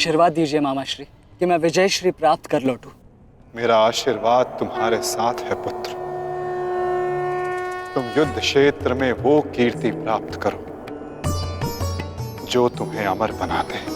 आशीर्वाद दीजिए मामाश्री कि मैं विजय श्री प्राप्त कर लौटूं। मेरा आशीर्वाद तुम्हारे साथ है पुत्र। तुम युद्ध क्षेत्र में वो कीर्ति प्राप्त करो जो तुम्हें अमर बना दे।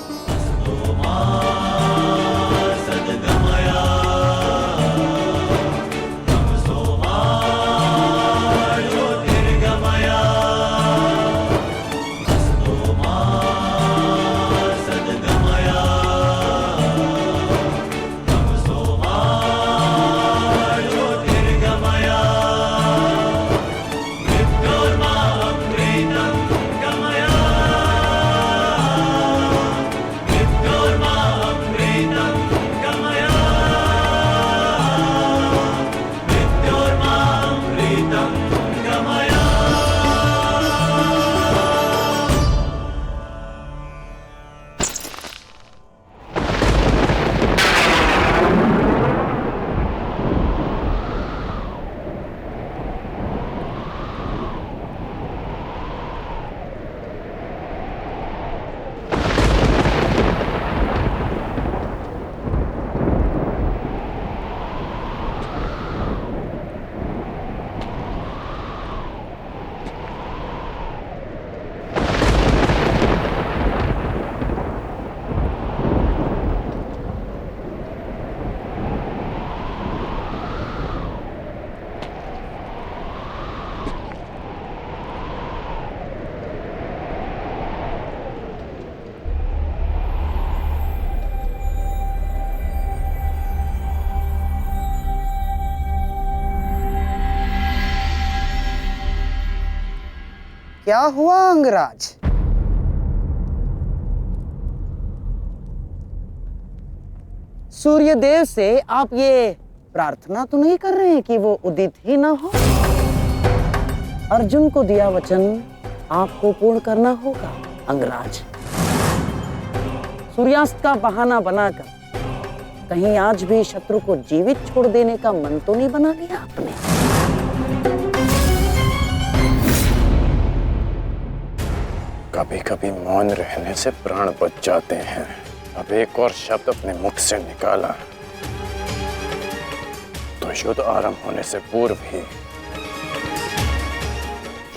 क्या हुआ अंगराज? सूर्यदेव से आप ये प्रार्थना तो नहीं कर रहे हैं कि वो उदित ही ना हो? अर्जुन को दिया वचन आपको पूर्ण करना होगा अंगराज। सूर्यास्त का बहाना बनाकर कहीं आज भी शत्रु को जीवित छोड़ देने का मन तो नहीं बना लिया आपने? कभी कभी मौन रहने से प्राण बच जाते हैं। अब एक और शब्द अपने मुख से निकाला तो युद्ध आरंभ होने से पूर्व ही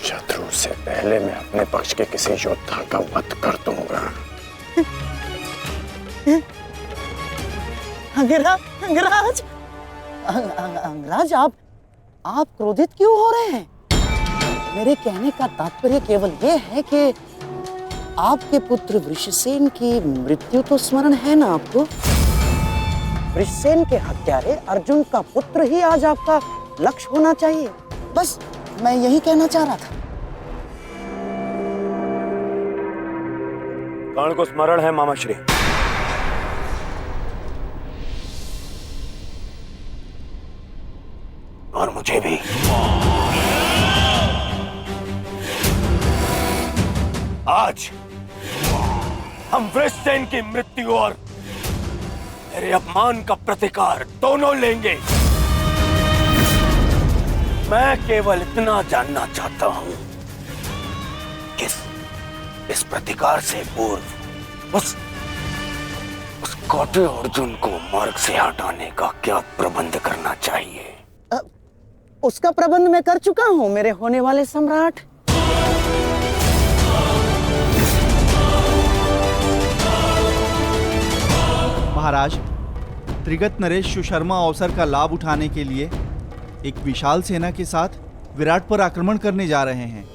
शत्रु से पहले मैं अपने पक्ष के किसी योद्धा का वध कर दूंगा। अंगराज, अंगराज आप क्रोधित क्यों हो रहे हैं? मेरे कहने का तात्पर्य केवल यह है कि आपके पुत्र वृषसेन की मृत्यु तो स्मरण है ना आपको? वृषसेन के हत्यारे अर्जुन का पुत्र ही आज आपका लक्ष्य होना चाहिए। बस मैं यही कहना चाह रहा था। कर्ण को स्मरण है मामाश्री। और मुझे भी। आज हम वृषसेन की मृत्यु और मेरे अपमान का प्रतिकार दोनों लेंगे। मैं केवल इतना जानना चाहता हूं कि इस प्रतिकार से पूर्व उस कौटे अर्जुन को मार्ग से हटाने का क्या प्रबंध करना चाहिए? उसका प्रबंध मैं कर चुका हूं मेरे होने वाले सम्राट। महाराज, त्रिगत नरेश सुशर्मा अवसर का लाभ उठाने के लिए एक विशाल सेना के साथ विराट पर आक्रमण करने जा रहे हैं।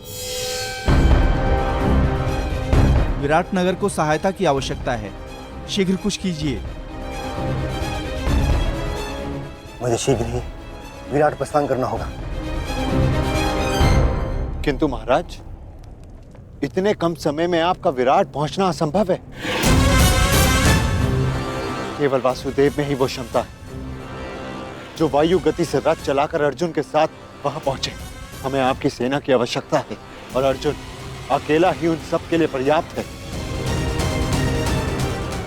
विराट नगर को सहायता की आवश्यकता है। शीघ्र कुछ कीजिए। मुझे शीघ्र ही विराट प्रस्थान करना होगा। किंतु महाराज, इतने कम समय में आपका विराट पहुंचना असंभव है। केवल वासुदेव में ही वो क्षमता है जो वायु गति से रथ चलाकर अर्जुन के साथ वहां पहुंचे। हमें आपकी सेना की आवश्यकता है और अर्जुन अकेला ही उन सब के लिए पर्याप्त है।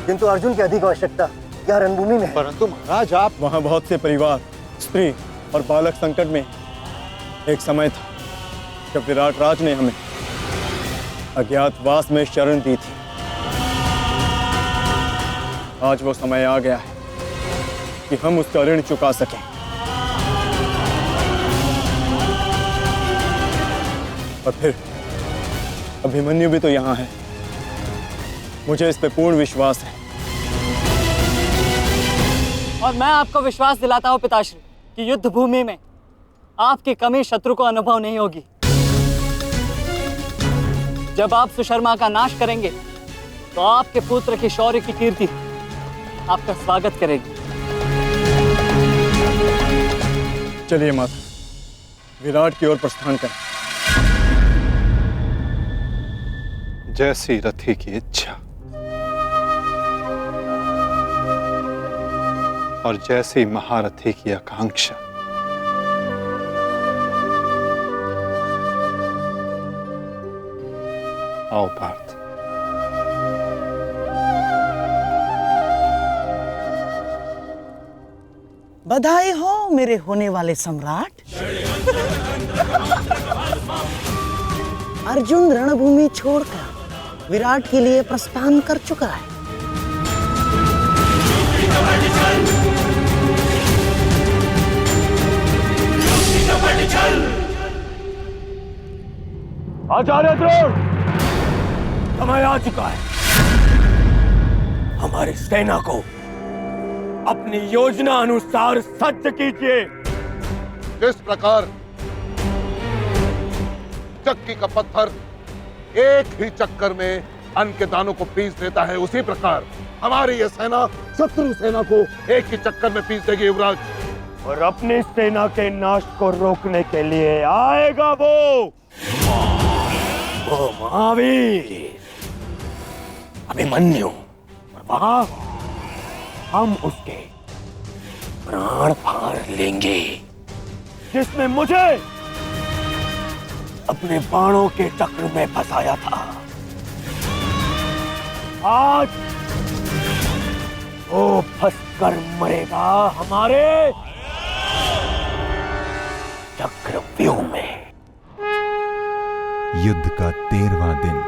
किंतु अर्जुन की अधिक आवश्यकता यह रणभूमि में है। परंतु महाराज, आप वहां बहुत से परिवार, स्त्री और बालक संकट में। एक समय था जब विराट राज ने हमें अज्ञातवास में शरण दी थी। आज वो समय आ गया है कि हम उसका ऋण चुका सकें। और फिर अभिमन्यु भी तो यहाँ है। मुझे इस पे पूर्ण विश्वास है। और मैं आपको विश्वास दिलाता हूँ पिताश्री कि युद्ध भूमि में आपकी कमी शत्रु को अनुभव नहीं होगी। जब आप सुशर्मा का नाश करेंगे तो आपके पुत्र की शौर्य की कीर्ति आपका स्वागत करेगी। चलिए माता, विराट की ओर प्रस्थान करें। जैसी रथी की इच्छा और जैसी महारथी की आकांक्षा। आओ पार्थ। बधाई हो मेरे होने वाले सम्राट। अर्जुन रणभूमि छोड़कर विराट के लिए प्रस्थान कर चुका है। आचार्य द्रोण, समय आ चुका है। हमारी सेना को अपनी योजना अनुसार सज्ज कीजिए। जिस प्रकार चक्की का पत्थर एक ही चक्कर में अन्न के दानों को पीस देता है, उसी प्रकार हमारी यह सेना शत्रु सेना को एक ही चक्कर में पीस देगी युवराज। और अपनी सेना के नाश को रोकने के लिए आएगा वो महावीर अभिमन्यु। और वहां हम उसके प्राण फाड़ लेंगे, जिसने मुझे अपने बाणों के चक्र में फंसाया था। आज वो फंसकर मरेगा हमारे चक्रव्यूह में। युद्ध का 13वां दिन।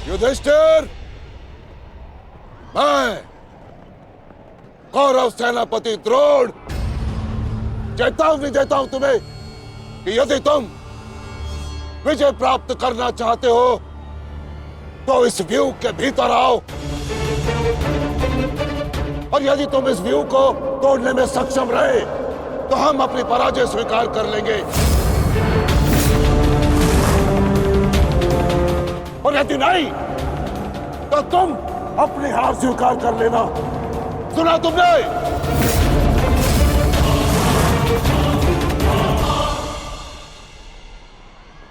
युधिष्ठिर, मैं कौरव सेनापति द्रोण चेतावनी देता हूं तुम्हें कि यदि तुम विजय प्राप्त करना चाहते हो तो इस व्यूह के भीतर आओ, और यदि तुम इस व्यूह को तोड़ने में सक्षम रहे तो हम अपनी पराजय स्वीकार कर लेंगे, और यदि नहीं तो तुम अपनी हार स्वीकार कर लेना। सुना तुमने?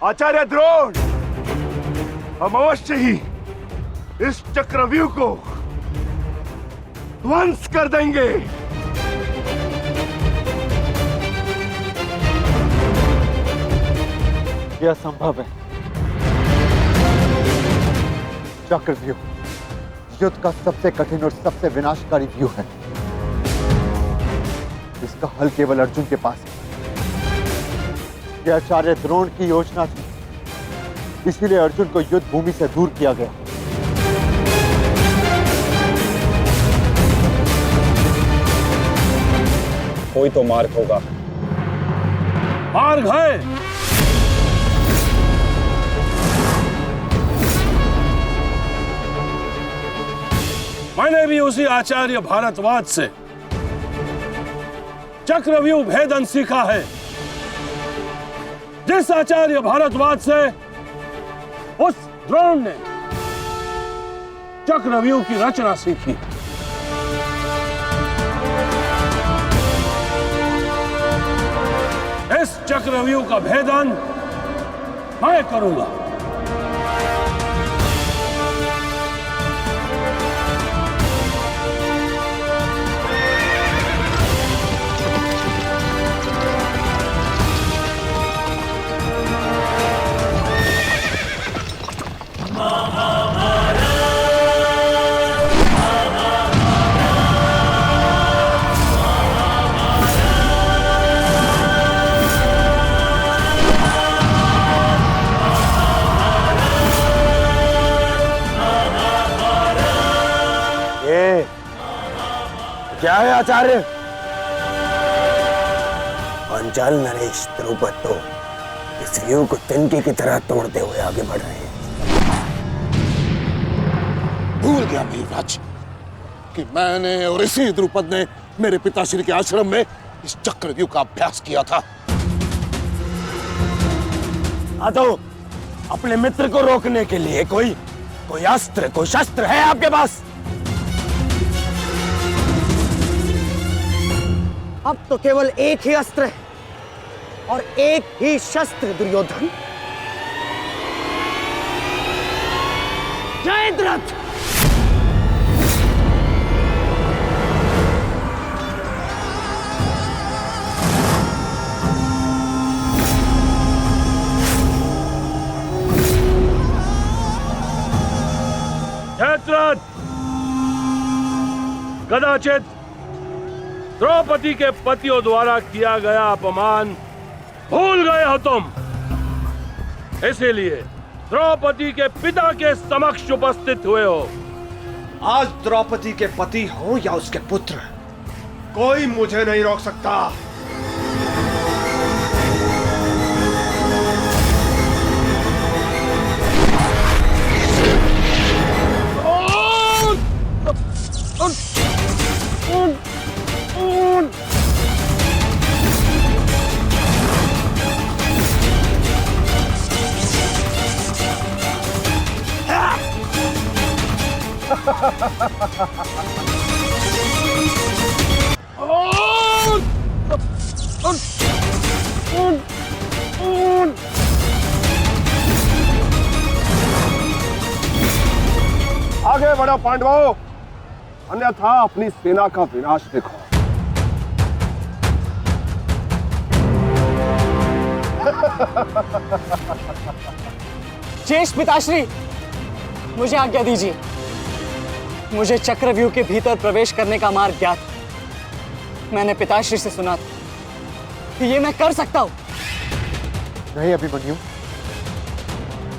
आचार्य द्रोण, हम अवश्य ही इस चक्रव्यूह को ध्वंस कर देंगे। यह संभव है। चक्रव्यूह युद्ध का सबसे कठिन और सबसे विनाशकारी व्यूह है। इसका हल केवल अर्जुन के पास है। यह आचार्य द्रोण की योजना थी, इसीलिए अर्जुन को युद्ध भूमि से दूर किया गया। कोई तो मार्ग होगा। मार्ग है। मैंने भी उसी आचार्य भारद्वाज से चक्रव्यूह भेदन सीखा है, जिस आचार्य भारद्वाज से उस द्रोण ने चक्रव्यूह की रचना सीखी। इस चक्रव्यूह का भेदन मैं करूंगा। क्या है आचार्य? पांचाल नरेश द्रुपद तो इस व्यूह को तिनके की तरह तोड़ते हुए आगे बढ़ रहे हैं। भूल गया वीरराज कि मैंने और इसी द्रुपद ने मेरे पिताश्री के आश्रम में इस चक्रव्यूह का अभ्यास किया था। तो अपने मित्र को रोकने के लिए कोई अस्त्र, कोई शस्त्र है आपके पास? अब तो केवल एक ही अस्त्र है और एक ही शस्त्र दुर्योधन। जयद्रथ! जयद्रथ, कदाचित द्रौपदी के पतियों द्वारा किया गया अपमान भूल गए हो तुम, इसीलिए द्रौपदी के पिता के समक्ष उपस्थित हुए हो। आज द्रौपदी के पति हो या उसके पुत्र, कोई मुझे नहीं रोक सकता। आगे बढ़ो पांडवों, अन्यथा अपनी सेना का विनाश देखो। ज्येष्ठ पिताश्री, मुझे आज्ञा दीजिए। मुझे चक्रव्यूह के भीतर प्रवेश करने का मार्ग ज्ञात। मैंने पिताश्री से सुना था कि ये मैं कर सकता हूं। नहीं अभिमन्यु,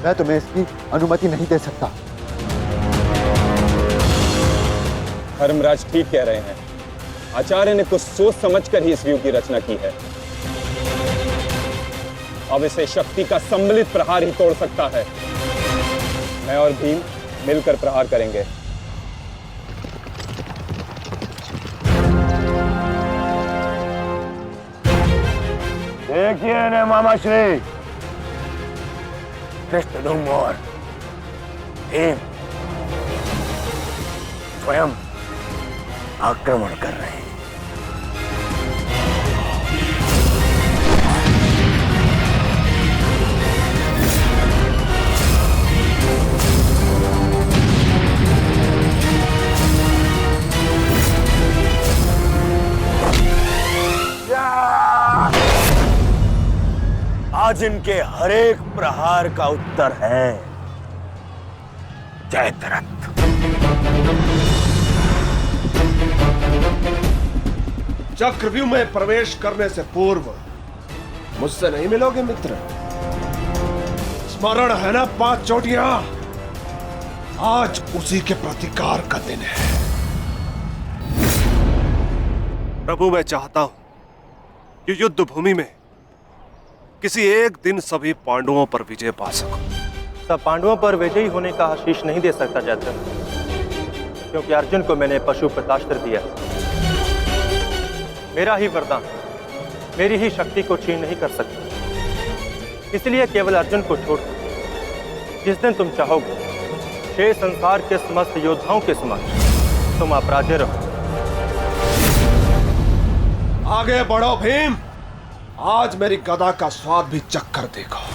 मैं तुम्हें इसकी अनुमति नहीं दे सकता। धर्मराज ठीक कह रहे हैं। आचार्य ने कुछ सोच समझकर ही इस व्यूह की रचना की है। अब इसे शक्ति का सम्मिलित प्रहार ही तोड़ सकता है। मैं और भीम मिलकर प्रहार करेंगे। देखिए ने मामाश्री, कृष्ण और भीम स्वयं आक्रमण कर रहे हैं। आज इनके हर एक प्रहार का उत्तर है जयद्रथ। चक्रव्यूह में प्रवेश करने से पूर्व मुझसे नहीं मिलोगे मित्र? स्मरण है ना 5 चोटियां? आज उसी के प्रतिकार का दिन है। प्रभु, मैं चाहता हूं कि युद्ध भूमि में किसी एक दिन सभी पांडवों पर विजय पा सकूं। सब पांडवों पर विजयी होने का आशीष नहीं दे सकता जयद्रथ। क्योंकि अर्जुन को मैंने पशुपतास्त्र दिया। मेरा ही वरदान मेरी ही शक्ति को छीन नहीं कर सकता। इसलिए केवल अर्जुन को छोड़ जिस दिन तुम चाहोगे शेष संसार के समस्त योद्धाओं के समक्ष तुम अपराजय रहो। आगे बढ़ो भीम, आज मेरी गदा का स्वाद भी चक्कर देखो।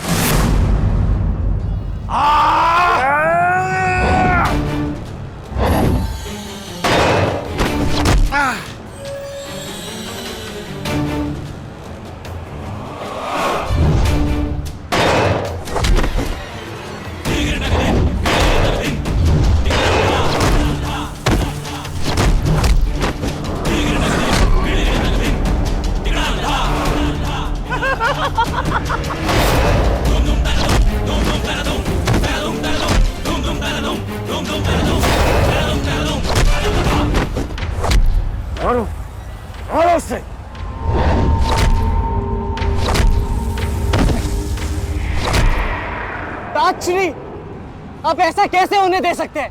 मारो उससे। ताजश्री, आप ऐसा कैसे होने दे सकते हैं?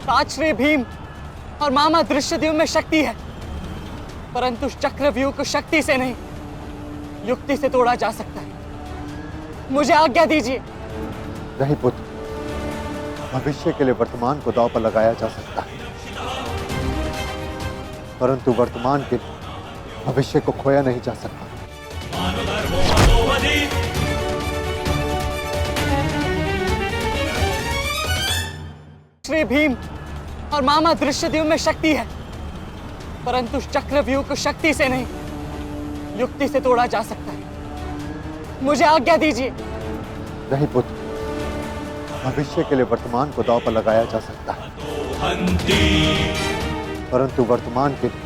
ताजश्री भीम और मामा दृश्यद्युम्न में शक्ति है, परंतु चक्रव्यूह को शक्ति से नहीं युक्ति से तोड़ा जा सकता है। मुझे आज्ञा दीजिए। नहीं पुत्र, भविष्य के लिए वर्तमान को दांव पर लगाया जा सकता है, परंतु वर्तमान के लिए भविष्य को खोया नहीं जा सकता। श्री भीम और मामा दृश्यद्युम्न में शक्ति है, परंतु चक्रव्यूह को शक्ति से नहीं युक्ति से तोड़ा जा सकता है। मुझे आज्ञा दीजिए। नहीं पुत्र, भविष्य के लिए वर्तमान को दांव पर लगाया जा सकता है, परंतु वर्तमान के लिए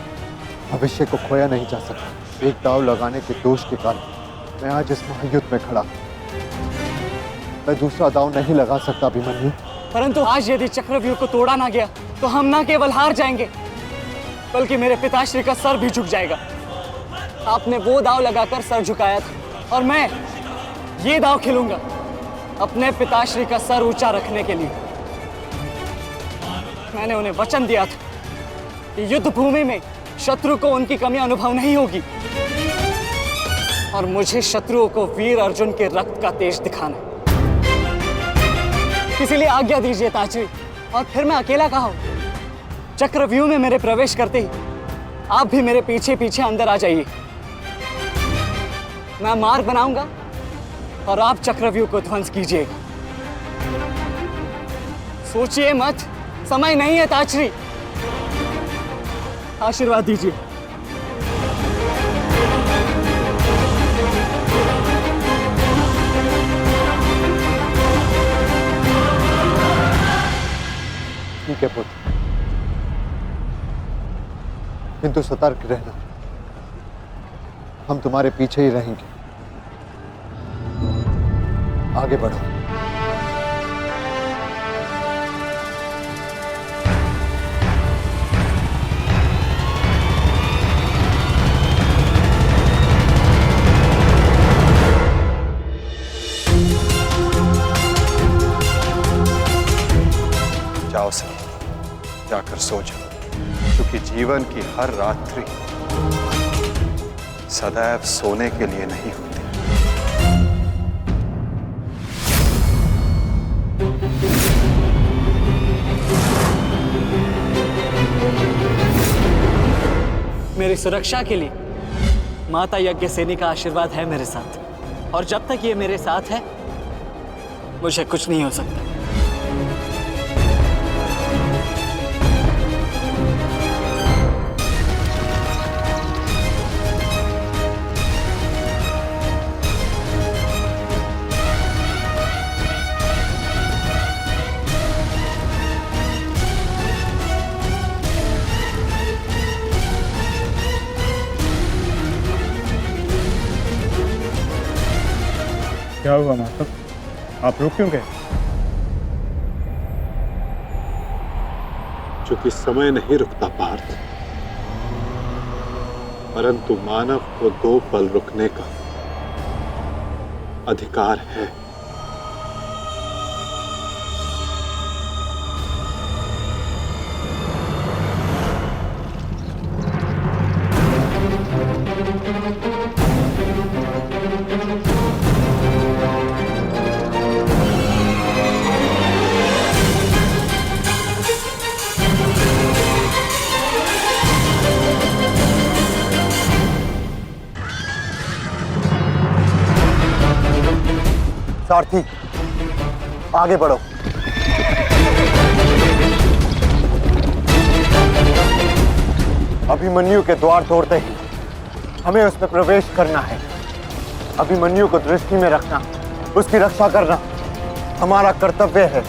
भविष्य को खोया नहीं जा सकता। एक दांव लगाने के दोष के कारण मैं आज इस महायुद्ध में खड़ा हूं। मैं दूसरा दांव नहीं लगा सकता अभिमन्यु। परंतु आज यदि चक्रव्यूह को तोड़ा ना गया तो हम ना केवल हार जाएंगे, बल्कि मेरे पिताश्री का सर भी झुक जाएगा। आपने वो दांव लगाकर सर झुकाया था और मैं ये दांव खेलूंगा अपने पिताश्री का सर ऊंचा रखने के लिए। मैंने उन्हें वचन दिया था कि युद्ध भूमि में शत्रु को उनकी कमी अनुभव नहीं होगी, और मुझे शत्रुओं को वीर अर्जुन के रक्त का तेज दिखाना। इसीलिए आज्ञा दीजिए ताजश्री, और फिर मैं अकेला कहाँ हूं? चक्रव्यूह में मेरे प्रवेश करते ही आप भी मेरे पीछे पीछे अंदर आ जाइए। मैं मार्ग बनाऊंगा और आप चक्रव्यूह को ध्वंस कीजिएगा। सोचिए मत, समय नहीं है ताजश्री। आशीर्वाद दीजिए। ठीक है पुत्र, किंतु सतर्क रहना। हम तुम्हारे पीछे ही रहेंगे। आगे बढ़ो। जाओ सर, जाकर सो जाओ, क्योंकि जीवन की हर रात्रि सदैव सोने के लिए नहीं होती। मेरी सुरक्षा के लिए माता यज्ञसेनी का आशीर्वाद है मेरे साथ, और जब तक ये मेरे साथ है मुझे कुछ नहीं हो सकता। क्या हुआ माधव, आप रुक क्यों गए? चूंकि समय नहीं रुकता पार्थ, परंतु मानव को 2 पल रुकने का अधिकार है। सारथी, आगे बढ़ो। अभिमन्यु के द्वार तोड़ते ही हमें उसमें प्रवेश करना है। अभिमन्यु को दृष्टि में रखना, उसकी रक्षा करना हमारा कर्तव्य है।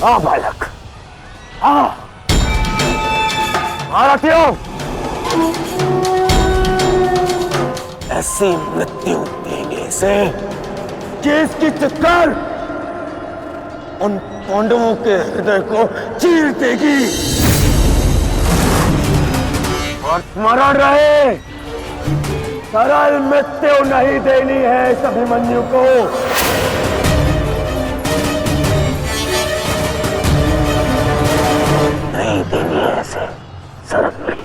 आ बालक, आ महारथियों, ऐसी मृत्यु देने से कि इसकी चित्कार उन पांडवों के हृदय को चीर देगी। और स्मरण रहे, सरल मृत्यु नहीं देनी है इस अभिमन्यु को। नहीं देनी है ऐसे सरल मृत्यु।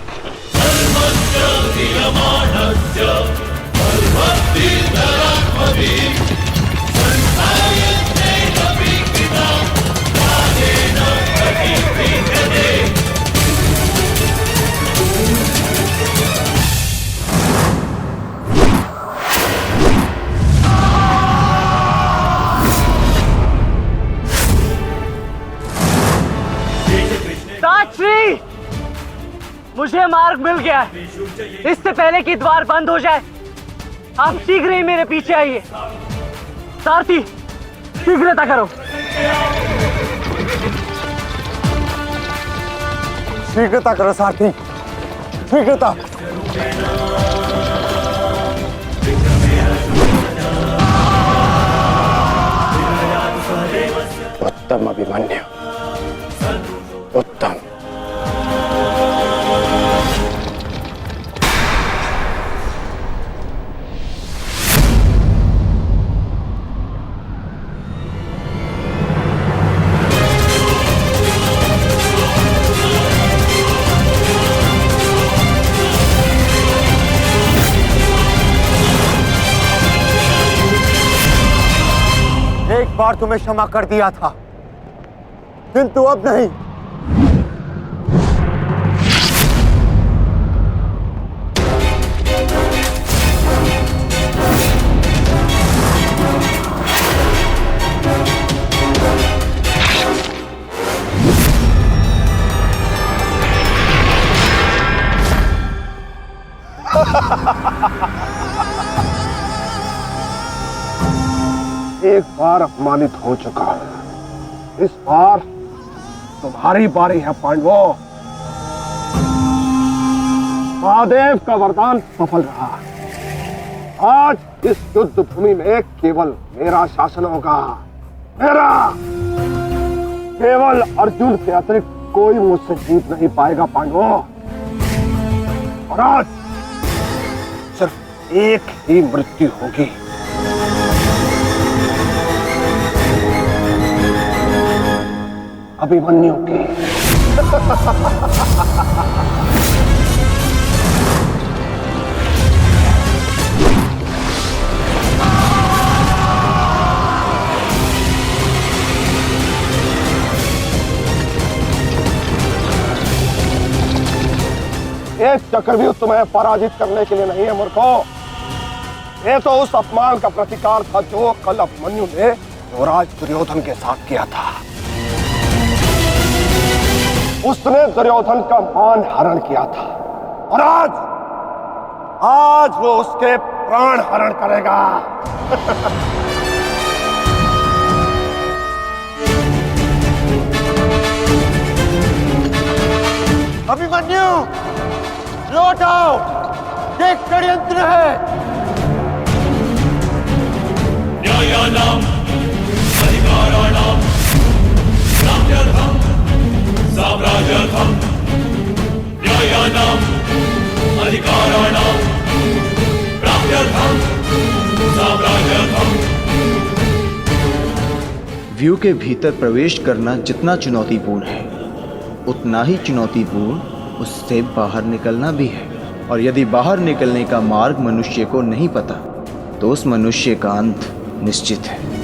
साक्षी, मुझे मार्ग मिल गया है। इससे पहले कि द्वार बंद हो जाए, आप शीघ्र ही मेरे पीछे आइए। सारथी, शीघ्रता करो। शीघ्रता करो सारथी, शीघ्रता। उत्तम अभिमन्यु, उत्तम। एक बार तुम्हें क्षमा कर दिया था, किंतु अब नहीं। एक बार अपमानित हो चुका हूं, इस बार तुम्हारी बारी है पांडवों। महादेव का वरदान सफल रहा। आज इस युद्ध भूमि में केवल मेरा शासन होगा, मेरा। केवल अर्जुन के अतिरिक्त कोई मुझसे जीत नहीं पाएगा पांडवों। और आज सिर्फ एक ही मृत्यु होगी। अभिमन्यु की। एक चक्रव्यूह तुम्हें पराजित करने के लिए नहीं है मूर्खों। ये तो उस अपमान का प्रतिकार था जो कल अभिमन्यु ने युवराज दुर्योधन के साथ किया था। उसने दुर्योधन का मान हरण किया था और आज वो उसके प्राण हरण करेगा। अभिमन्यु, लौट आओ, ये षड्यंत्र है। न्यायानाम अधिकाराणाम साम्यर्थम साम्राज्यर्थम। न्यायानाम अधिकाराणाम प्राप्त्यर्थम साम्राज्यर्थम। व्यू के भीतर प्रवेश करना जितना चुनौतीपूर्ण है, उतना ही चुनौतीपूर्ण उससे बाहर निकलना भी है। और यदि बाहर निकलने का मार्ग मनुष्य को नहीं पता, तो उस मनुष्य का अंत निश्चित है।